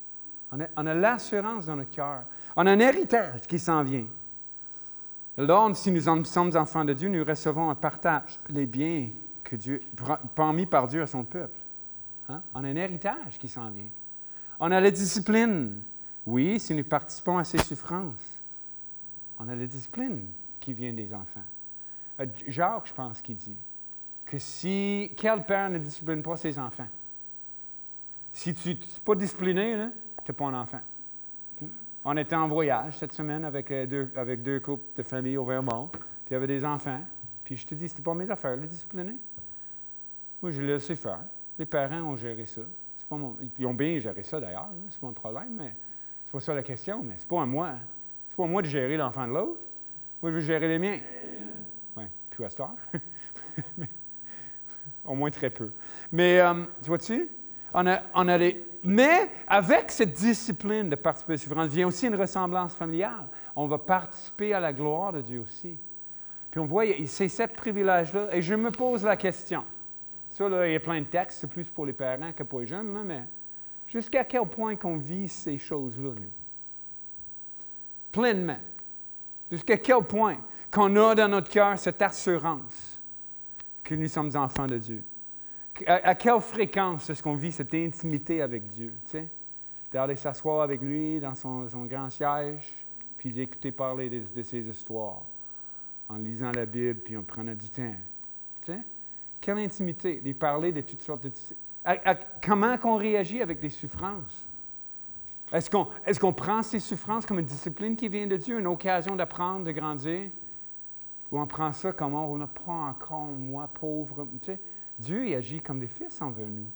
On a l'assurance dans notre cœur. On a un héritage qui s'en vient. Alors, si nous sommes enfants de Dieu, nous recevons un partage, les biens que Dieu, promis par Dieu à son peuple. Hein? On a un héritage qui s'en vient. On a la discipline. Oui, si nous participons à ses souffrances, on a la discipline qui vient des enfants. Jacques, je pense, qui dit que quel père ne discipline pas ses enfants? Si tu n'es pas discipliné, tu n'es pas un enfant. On était en voyage cette semaine avec deux couples de famille au Vermont, puis il y avait des enfants. Puis je te dis, c'était pas mes affaires, les discipliner. Moi, je l'ai laissé faire. Les parents ont géré ça. C'est pas ils ont bien géré ça d'ailleurs, c'est pas un problème, mais c'est pas ça la question, mais c'est pas à moi. C'est pas à moi de gérer l'enfant de l'autre. Moi, je veux gérer les miens. Oui, plus à cette heure. Au moins très peu. Mais, tu vois-tu, mais avec cette discipline de participer à la souffrance, vient aussi une ressemblance familiale. On va participer à la gloire de Dieu aussi. Puis on voit, c'est ce privilège-là. Et je me pose la question. Ça, là, il y a plein de textes, c'est plus pour les parents que pour les jeunes, là, mais jusqu'à quel point qu'on vit ces choses-là, nous? Pleinement. Jusqu'à quel point qu'on a dans notre cœur cette assurance que nous sommes enfants de Dieu. À quelle fréquence est-ce qu'on vit cette intimité avec Dieu, tu sais? D'aller s'asseoir avec lui dans son grand siège, puis d'écouter parler de ses histoires, en lisant la Bible, puis en prenant du temps, tu sais? Quelle intimité, de parler de toutes sortes de... Comment qu'on réagit avec les souffrances? Est-ce qu'on prend ces souffrances comme une discipline qui vient de Dieu, une occasion d'apprendre, de grandir? Ou on prend ça comme on n'a pas encore, moi, pauvre. Tu sais, Dieu il agit comme des fils envers nous.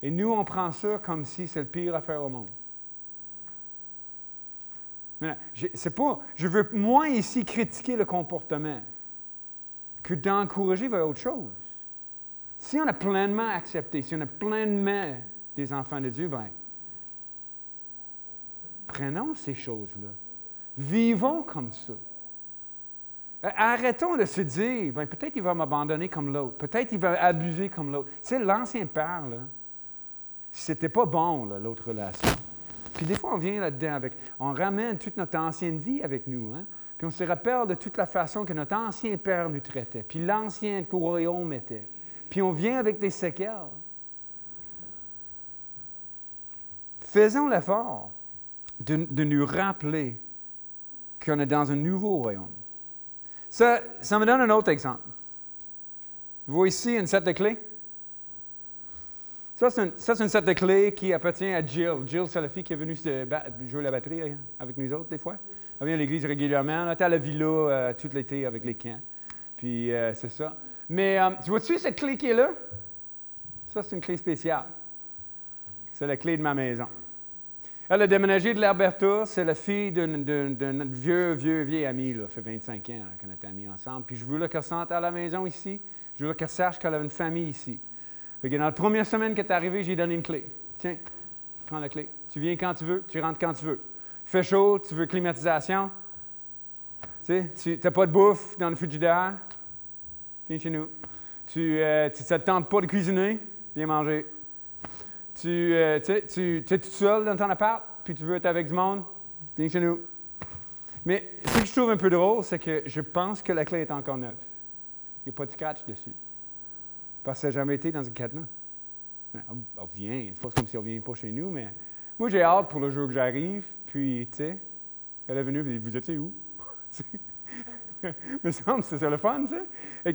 Et nous, on prend ça comme si c'est le pire affaire au monde. Mais je veux moins ici critiquer le comportement que d'encourager vers autre chose. Si on a pleinement accepté, si on a pleinement des enfants de Dieu, bien, prenons ces choses-là. Vivons comme ça. Arrêtons de se dire, bien, peut-être il va m'abandonner comme l'autre, peut-être il va abuser comme l'autre. Tu sais, l'ancien père, là, c'était pas bon, là, l'autre relation. Puis des fois, on vient là-dedans on ramène toute notre ancienne vie avec nous, hein? Puis on se rappelle de toute la façon que notre ancien père nous traitait, puis l'ancien royaume était. Puis on vient avec des séquelles. Faisons l'effort de nous rappeler qu'on est dans un nouveau royaume. Ça me donne un autre exemple. Vous voyez ici une set de clés? Ça, c'est une set de clés qui appartient à Jill. Jill, c'est la fille qui est venue jouer la batterie avec nous autres, des fois. Elle vient à l'église régulièrement. Elle était à la villa tout l'été avec les camps. Puis, c'est ça. Mais, tu vois-tu cette clé qui est là? Ça, c'est une clé spéciale. C'est la clé de ma maison. Elle a déménagé de l'Alberta. C'est la fille de notre vieux ami. Là. Ça fait 25 ans qu'on était amis ensemble. Puis je voulais qu'elle se sente à la maison ici. Je voulais qu'elle sache qu'elle avait une famille ici. Fait que dans la première semaine qu'elle est arrivée, j'ai donné une clé. Tiens, prends la clé. Tu viens quand tu veux, tu rentres quand tu veux. Il fait chaud, tu veux climatisation. Tu n'as pas de bouffe dans le frigidaire. Viens chez nous. Ça ne te tente pas de cuisiner. Viens manger. Tu es tout seul dans ton appart, puis tu veux être avec du monde. Viens chez nous. Mais ce que je trouve un peu drôle, c'est que je pense que la clé est encore neuve. Il n'y a pas de scratch dessus. Parce que ça n'a jamais été dans une cadenas. On vient. C'est pas comme si on ne vient pas chez nous, mais moi, j'ai hâte pour le jour que j'arrive. Puis, tu sais, elle est venue et dit, vous étiez où? Me semble que c'est ça le fun, tu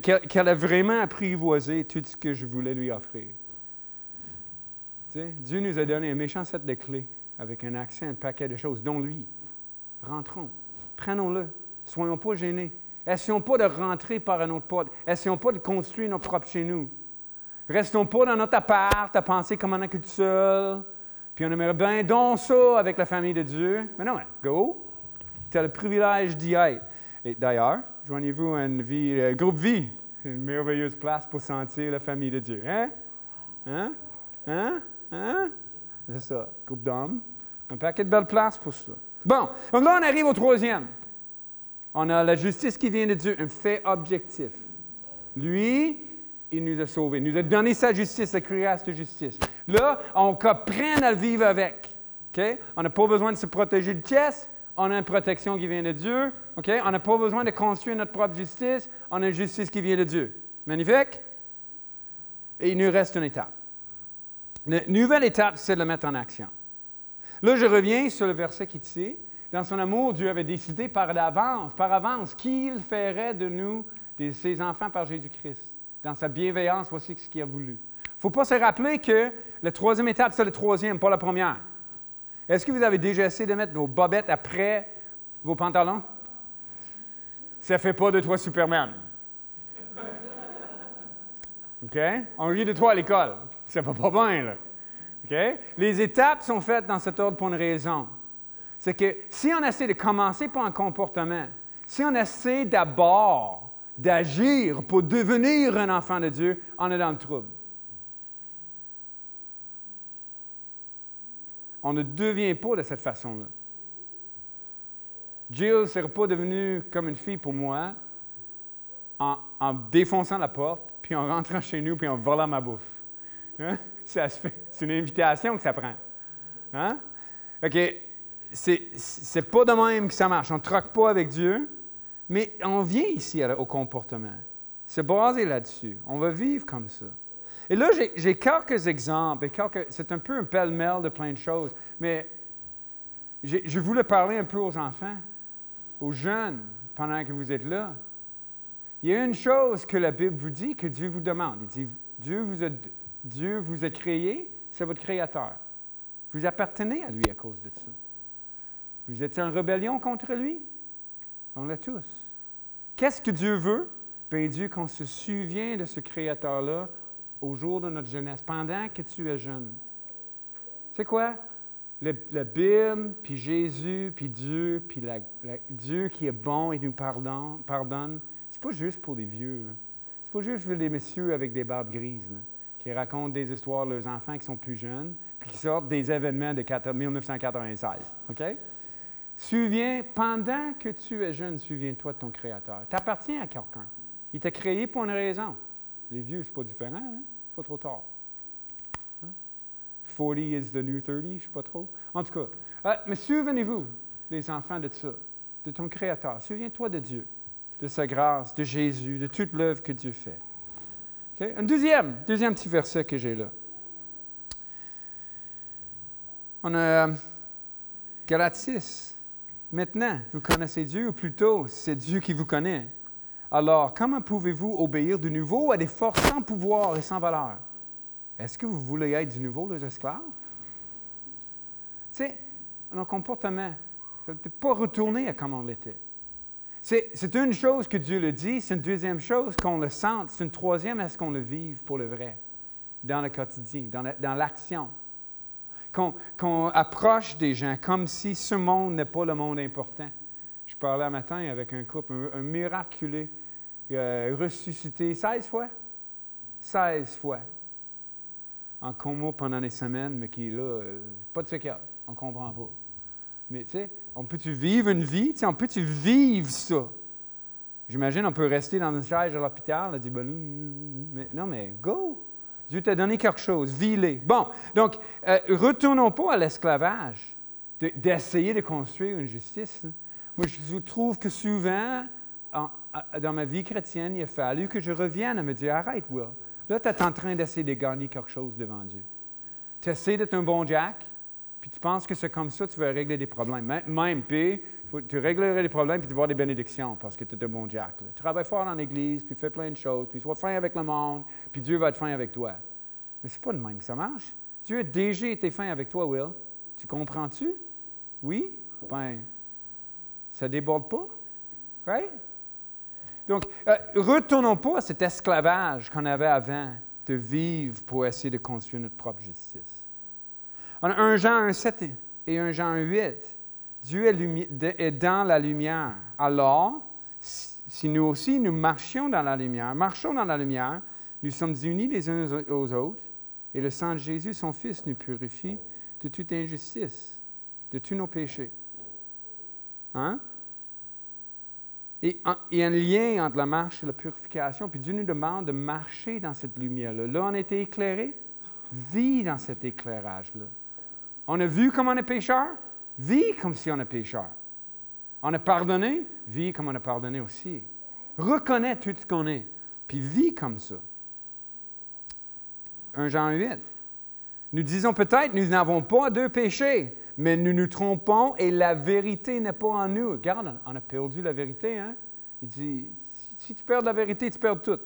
sais. Qu'elle a vraiment apprivoisé tout ce que je voulais lui offrir. Tu sais, Dieu nous a donné un méchant set de clés avec un accès, un paquet de choses, dont lui. Rentrons. Prenons-le. Soyons pas gênés. Essayons pas de rentrer par un autre porte. Essayons pas de construire notre propre chez nous. Restons pas dans notre appart à penser comment on est tout seul. Puis on aimerait bien donc ça avec la famille de Dieu. Mais non, go. Tu as le privilège d'y être. Et d'ailleurs, joignez-vous à une vie, groupe vie, une merveilleuse place pour sentir la famille de Dieu. Hein? Hein? Hein? Hein? C'est ça, groupe d'hommes. Un paquet de belles places pour ça. Bon, donc là, on arrive au troisième. On a la justice qui vient de Dieu, un fait objectif. Lui, il nous a sauvés. Il nous a donné sa justice, sa création de justice. Là, on apprend à le vivre avec. Okay? On n'a pas besoin de se protéger de chest. On a une protection qui vient de Dieu. Okay? On n'a pas besoin de construire notre propre justice. On a une justice qui vient de Dieu. Magnifique? Et il nous reste une étape. La nouvelle étape, c'est de le mettre en action. Là, je reviens sur le verset qui dit, dans son amour, Dieu avait décidé par avance, qu'il ferait de nous ses enfants par Jésus-Christ. Dans sa bienveillance, voici ce qu'il a voulu. Il ne faut pas se rappeler que la troisième étape, c'est la troisième, pas la première. Est-ce que vous avez déjà essayé de mettre vos bobettes après vos pantalons? Ça ne fait pas de toi Superman. OK? On rit de toi à l'école. Ça ne va pas bien, là. OK? Les étapes sont faites dans cet ordre pour une raison. C'est que si on essaie de commencer par un comportement, si on essaie d'abord d'agir pour devenir un enfant de Dieu, on est dans le trouble. On ne devient pas de cette façon-là. Jill ne serait pas devenue comme une fille pour moi en défonçant la porte, puis en rentrant chez nous, puis en volant ma bouffe. Hein? Ça se fait. C'est une invitation que ça prend. Hein? OK. C'est pas de même que ça marche. On ne troque pas avec Dieu, mais on vient ici au comportement. C'est basé là-dessus. On va vivre comme ça. Et là, j'ai quelques exemples. C'est un peu un pêle-mêle de plein de choses, mais je voulais parler un peu aux enfants, aux jeunes, pendant que vous êtes là. Il y a une chose que la Bible vous dit, que Dieu vous demande. Il dit, Dieu vous a créé, c'est votre Créateur. Vous appartenez à lui à cause de ça. Vous êtes en rébellion contre lui? On l'a tous. Qu'est-ce que Dieu veut? Bien, Dieu qu'on se souvient de ce Créateur-là au jour de notre jeunesse, pendant que tu es jeune. C'est quoi? La Bible, puis Jésus, puis Dieu, puis Dieu qui est bon et nous pardonne. C'est pas juste pour des vieux. Là. C'est pas juste pour des messieurs avec des barbes grises là, qui racontent des histoires de leurs enfants qui sont plus jeunes, puis qui sortent des événements de 1996. OK? Pendant que tu es jeune, souviens-toi de ton Créateur. Tu appartiens à quelqu'un. Il t'a créé pour une raison. Les vieux, c'est pas différent, hein? C'est pas trop tard. Hein? 40 is the new 30, je ne sais pas trop. En tout cas, mais souvenez-vous, les enfants, de ça, de ton Créateur. Souviens-toi de Dieu, de sa grâce, de Jésus, de toute l'œuvre que Dieu fait. Okay? Un deuxième petit verset que j'ai là. On a Galates 6. Maintenant, vous connaissez Dieu, ou plutôt, c'est Dieu qui vous connaît. Alors, comment pouvez-vous obéir de nouveau à des forces sans pouvoir et sans valeur? Est-ce que vous voulez être de nouveau les esclaves? Tu sais, nos comportements, ça ne peut pas retourner à comme on l'était. C'est une chose que Dieu le dit, c'est une deuxième chose qu'on le sente, c'est une troisième, est-ce qu'on le vive pour le vrai, dans le quotidien, dans l'action. qu'on approche des gens comme si ce monde n'est pas le monde important. Je parlais un matin avec un couple, un miraculé, ressuscité 16 fois? 16 fois. En coma pendant des semaines, mais qui est là, pas de séquelles, on ne comprend pas. Mais tu sais, on peut-tu vivre une vie? On peut-tu vivre ça? J'imagine on peut rester dans une chaise à l'hôpital, dire, non, mais go! Dieu t'a donné quelque chose, vis-le. Bon, donc, retournons pas à l'esclavage, d'essayer de construire une justice. Moi, je trouve que souvent, dans ma vie chrétienne, il a fallu que je revienne à me dire, arrête, Will. Là, tu es en train d'essayer de gagner quelque chose devant Dieu. Tu essaies d'être un bon Jack, puis tu penses que c'est comme ça que tu vas régler des problèmes. Même, puis tu réglerais des problèmes, puis tu vas avoir des bénédictions parce que tu es un bon Jack. Là. Travaille fort dans l'Église, puis fais plein de choses, puis sois fin avec le monde, puis Dieu va être fin avec toi. Mais c'est pas de même que ça marche. Dieu a déjà été fin avec toi, Will. Tu comprends-tu? Oui? Ben, ça ne déborde pas. Right? Donc, retournons pas à cet esclavage qu'on avait avant de vivre pour essayer de construire notre propre justice. On a 1 Jean 1,7 et 1 Jean 1,8. Dieu est dans la lumière. Alors, si nous aussi, nous marchons dans la lumière, nous sommes unis les uns aux autres, et le sang de Jésus, son Fils, nous purifie de toute injustice, de tous nos péchés. Hein? Et il y a un lien entre la marche et la purification, puis Dieu nous demande de marcher dans cette lumière-là. Là, on a été éclairé, vis dans cet éclairage-là. On a vu comme on est pécheur, vis comme si on est pécheur. On a pardonné, vis comme on a pardonné aussi. Reconnais tout ce qu'on est, puis vis comme ça. 1 Jean 8. Nous disons peut-être, nous n'avons pas 2 péchés, mais nous nous trompons et la vérité n'est pas en nous. Regarde, on a perdu la vérité, hein? Il dit, si tu perds la vérité, tu perds tout.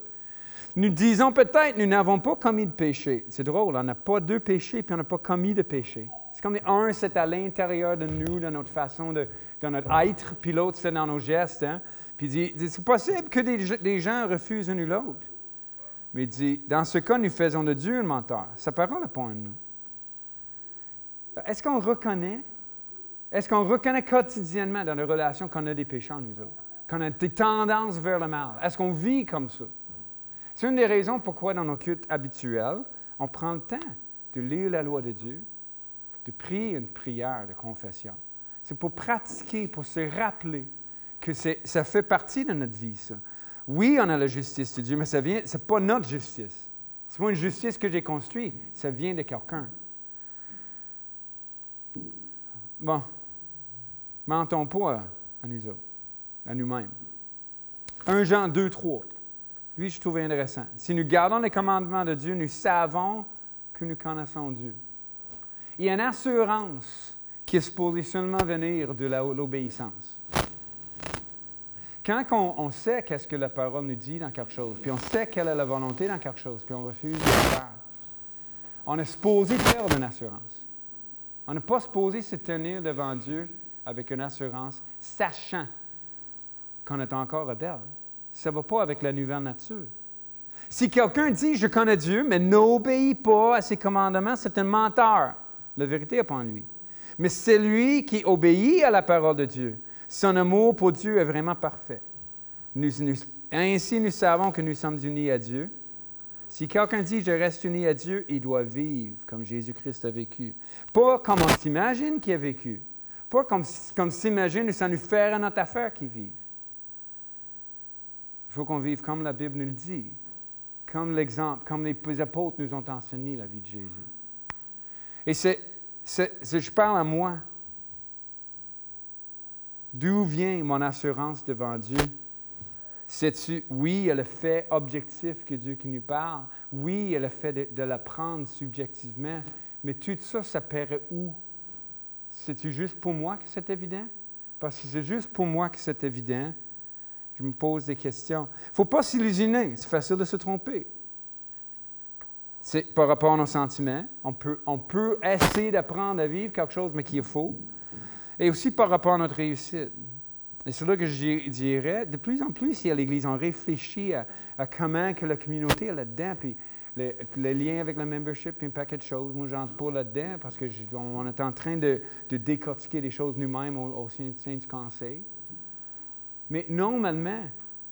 Nous disons peut-être, nous n'avons pas commis de péché. C'est drôle, on n'a pas 2 péchés, puis on n'a pas commis de péché. C'est comme un, c'est à l'intérieur de nous, dans notre façon, dans notre être, puis l'autre, c'est dans nos gestes. Hein? Puis il dit, c'est possible que des gens refusent l'un ou l'autre. Mais il dit, dans ce cas, nous faisons de Dieu un menteur. Sa parole n'est pas en nous. Est-ce qu'on reconnaît? Est-ce qu'on reconnaît quotidiennement dans nos relations qu'on a des péchés en nous autres? Qu'on a des tendances vers le mal? Est-ce qu'on vit comme ça? C'est une des raisons pourquoi dans nos cultes habituels, on prend le temps de lire la loi de Dieu, de prier une prière de confession. C'est pour pratiquer, pour se rappeler que ça fait partie de notre vie, ça. Oui, on a la justice de Dieu, mais ce n'est pas notre justice. Ce n'est pas une justice que j'ai construite, ça vient de quelqu'un. Bon, mentons pas à nous autres, à nous-mêmes. 1 Jean 2, 3. Lui, je trouvais intéressant. Si nous gardons les commandements de Dieu, nous savons que nous connaissons Dieu. Il y a une assurance qui est supposée seulement venir de l'obéissance. Quand on sait qu'est-ce que la parole nous dit dans quelque chose, puis on sait quelle est la volonté dans quelque chose, puis on refuse de le faire, on est supposé perdre une assurance. On n'est pas supposé se tenir devant Dieu avec une assurance, sachant qu'on est encore rebelle. Ça ne va pas avec la nouvelle nature. Si quelqu'un dit « Je connais Dieu », mais n'obéit pas à ses commandements, c'est un menteur. La vérité n'est pas en lui. Mais c'est lui qui obéit à la parole de Dieu. Son amour pour Dieu est vraiment parfait. Ainsi, nous savons que nous sommes unis à Dieu. Si quelqu'un dit « Je reste uni à Dieu », il doit vivre comme Jésus-Christ a vécu. Pas comme on s'imagine qu'il a vécu. Pas comme s'imagine, ça nous ferait notre affaire qu'il vive. Il faut qu'on vive comme la Bible nous le dit, comme l'exemple, comme les apôtres nous ont enseigné la vie de Jésus. Et je parle à moi. D'où vient mon assurance devant Dieu? Sais-tu, oui, il y a le fait objectif que Dieu qui nous parle. Oui, il y a le fait de l'apprendre subjectivement. Mais tout ça, ça paraît où? C'est-tu juste pour moi que c'est évident? Parce que c'est juste pour moi que c'est évident. Je me pose des questions. Il ne faut pas s'illusionner. C'est facile de se tromper. C'est par rapport à nos sentiments. On peut essayer d'apprendre à vivre quelque chose, mais qui est faux. Et aussi par rapport à notre réussite. Et c'est là que je dirais, de plus en plus, si à l'Église, on réfléchit à comment que la communauté est là-dedans, puis les liens avec le membership et un paquet de choses. Moi, j'entre pas là-dedans parce qu'on est en train de décortiquer les choses nous-mêmes au sein du conseil. Mais normalement,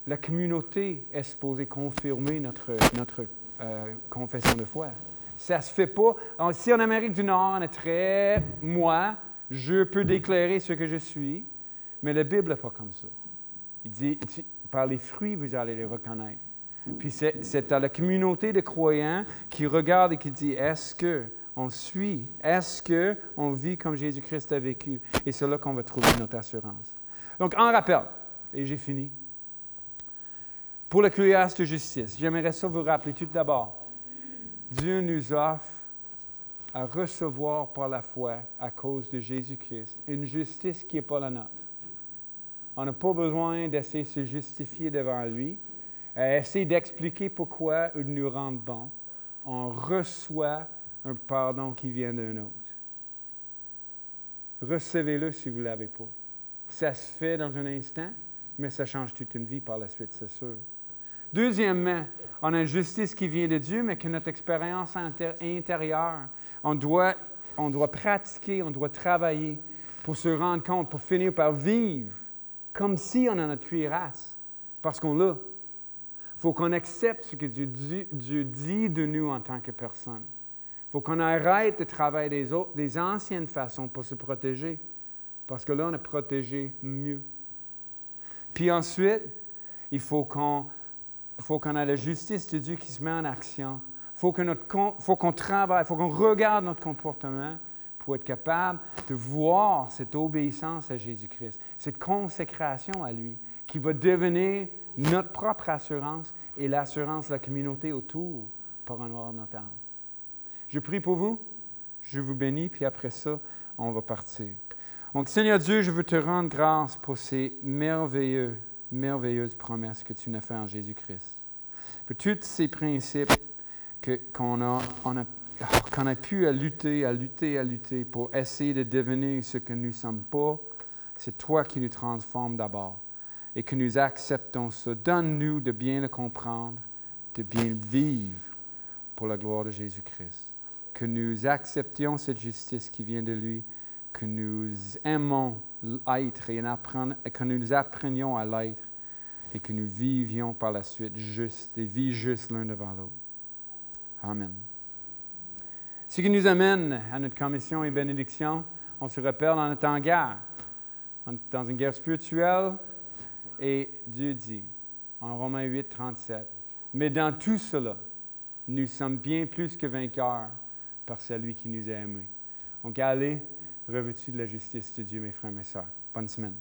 la communauté est supposée confirmer notre confession de foi. Ça ne se fait pas. Si en Amérique du Nord, on est très « moi », je peux déclarer ce que je suis, mais la Bible n'est pas comme ça. Il dit « par les fruits, vous allez les reconnaître ». Puis c'est à la communauté de croyants qui regarde et qui dit « est-ce qu'on suit? Est-ce qu'on vit comme Jésus-Christ a vécu? » Et c'est là qu'on va trouver notre assurance. Donc, en rappel, et j'ai fini. Pour la cuirasse de justice, j'aimerais ça vous rappeler tout d'abord. Dieu nous offre à recevoir par la foi, à cause de Jésus-Christ, une justice qui n'est pas la nôtre. On n'a pas besoin d'essayer de se justifier devant lui, essayer d'expliquer pourquoi il nous rend bon. On reçoit un pardon qui vient d'un autre. Recevez-le si vous ne l'avez pas. Ça se fait dans un instant, mais ça change toute une vie par la suite, c'est sûr. Deuxièmement, on a une justice qui vient de Dieu, mais que notre expérience intérieure, on doit pratiquer, on doit travailler pour se rendre compte, pour finir par vivre comme si on a notre cuirasse, parce qu'on l'a. Il faut qu'on accepte ce que Dieu dit de nous en tant que personne. Il faut qu'on arrête de travailler des anciennes façons pour se protéger, parce que là, on est protégé mieux. Puis ensuite, il faut qu'on ait la justice de Dieu qui se met en action. Il faut qu'on travaille, il faut qu'on regarde notre comportement pour être capable de voir cette obéissance à Jésus-Christ, cette consécration à lui, qui va devenir notre propre assurance et l'assurance de la communauté autour pour en avoir notre âme. Je prie pour vous, je vous bénis, puis après ça, on va partir. Donc, Seigneur Dieu, je veux te rendre grâce pour ces merveilleuses promesses que tu nous as faites en Jésus-Christ. Pour tous ces principes qu'on a pu lutter pour essayer de devenir ce que nous ne sommes pas, c'est toi qui nous transformes d'abord et que nous acceptons ça. Donne-nous de bien le comprendre, de bien le vivre pour la gloire de Jésus-Christ. Que nous acceptions cette justice qui vient de lui, que nous aimons l'être et que nous apprenions à l'être et que nous vivions par la suite des vies justes l'un devant l'autre. Amen. Ce qui nous amène à notre commission et bénédiction, on se rappelle, on est en guerre. On est dans une guerre spirituelle et Dieu dit, en Romains 8, 37, « Mais dans tout cela, nous sommes bien plus que vainqueurs par celui qui nous a aimés. » Donc allez, revêtus de la justice de Dieu, mes frères et mes sœurs. Bonne semaine.